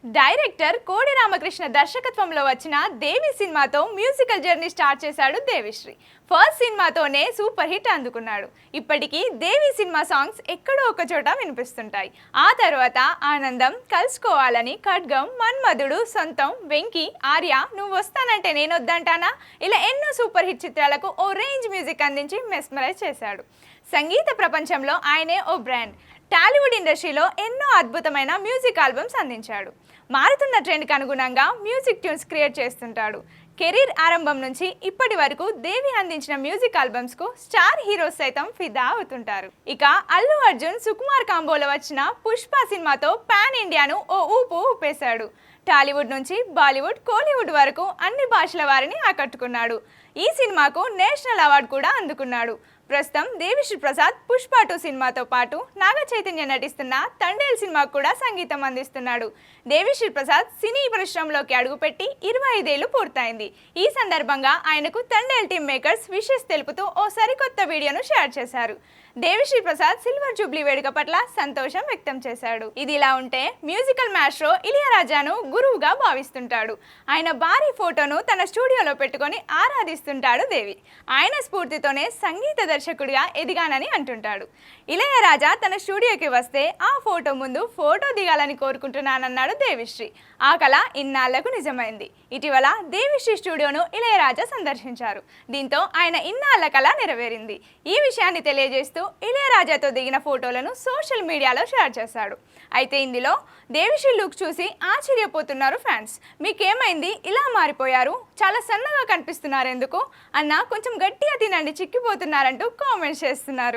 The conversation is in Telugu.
డైరెక్టర్ కోడి రామకృష్ణ దర్శకత్వంలో వచ్చిన దేవి సినిమాతో మ్యూజికల్ జర్నీ స్టార్ట్ చేశాడు దేవిశ్రీ. ఫస్ట్ సినిమాతోనే సూపర్ హిట్ అందుకున్నాడు. ఇప్పటికీ దేవి సినిమా సాంగ్స్ ఎక్కడో ఒక చోట వినిపిస్తుంటాయి. ఆ తర్వాత ఆనందం, కలుసుకోవాలని, ఖడ్గం, మన్మధుడు, సొంతం, వెంకీ, ఆర్య, నువ్వు వస్తానంటే నేను వద్దంటానా ఇలా ఎన్నో సూపర్ హిట్ చిత్రాలకు ఓ రేంజ్ మ్యూజిక్ అందించి మెస్మరైజ్ చేశాడు. సంగీత ప్రపంచంలో ఆయనే ఓ బ్రాండ్. టాలీవుడ్ ఇండస్ట్రీలో ఎన్నో అద్భుతమైన మ్యూజిక్ ఆల్బమ్స్ అందించాడు. మారుతున్న ట్రెండ్కి అనుగుణంగా మ్యూజిక్ ట్యూన్స్ క్రియేట్ చేస్తుంటాడు. కెరీర్ ఆరంభం నుంచి ఇప్పటి వరకు దేవి అందించిన మ్యూజిక్ ఆల్బమ్స్కు స్టార్ హీరోస్ సైతం ఫిదా అవుతుంటారు. ఇక అల్లు అర్జున్, సుకుమార్ కాంబోలో వచ్చిన పుష్ప సినిమాతో పాన్ ఇండియాను ఓ ఊపు ఊపేశాడు. టాలీవుడ్ నుంచి బాలీవుడ్, కోలీవుడ్ వరకు అన్ని భాషల వారిని ఆకట్టుకున్నాడు. ఈ సినిమాకు నేషనల్ అవార్డు కూడా అందుకున్నాడు. ప్రస్తుతం దేవిశ్రీ ప్రసాద్ పుష్ప 2 సినిమాతో పాటు నాగ చైతన్య నటిస్తున్న తండేల్ సినిమాకు కూడా సంగీతం అందిస్తున్నాడు. దేవిశ్రీ ప్రసాద్ సినీ పరిశ్రమలోకి అడుగుపెట్టి 25 ఏళ్లు పూర్తయింది. ఈ సందర్భంగా ఆయనకు తండేల్ టీమ్ మేకర్స్ విషెస్ తెలుపుతూ ఓ సరికొత్త వీడియోను షేర్ చేశారు. దేవిశ్రీ ప్రసాద్ సిల్వర్ జూబ్లీ వేడుక పట్ల సంతోషం వ్యక్తం చేశాడు. ఇది ఇలా ఉంటే మ్యూజికల్ మాస్ట్రో ఇళయరాజాను గురువుగా భావిస్తుంటాడు. ఆయన భారీ ఫోటోను తన స్టూడియోలో పెట్టుకొని ఆరాధిస్తుంటాడు దేవి. ఆయన స్ఫూర్తితోనే సంగీత దర్శకుడిగా ఎదిగానని అంటుంటాడు. ఇళయరాజా తన స్టూడియోకి వస్తే ఆ ఫోటో ముందు ఫోటో దిగాలని కోరుకుంటున్నానన్నాడు దేవిశ్రీ. ఆ కళ ఇన్నాళ్లకు నిజమైంది. ఇటీవల దేవిశ్రీ స్టూడియోను ఇళయరాజా సందర్శించారు. దీంతో ఆయన ఇన్నాళ్ల కళ నెరవేరింది. ఈ విషయాన్ని తెలియజేస్తూ ఇళయరాజాతో దిగిన ఫోటోలను సోషల్ మీడియాలో షేర్ చేశాడు. అయితే ఇందులో దేవిశ్రీ లుక్ చూసి ఆశ్చర్యపోతున్నారు ఫ్యాన్స్. మీకేమైంది, ఇలా మారిపోయారు, చాలా సన్నగా కనిపిస్తున్నారు ఎందుకు అన్న, కొంచెం గట్టిగా తినండి చిక్కిపోతున్నారంటూ కామెంట్స్ చేస్తున్నారు.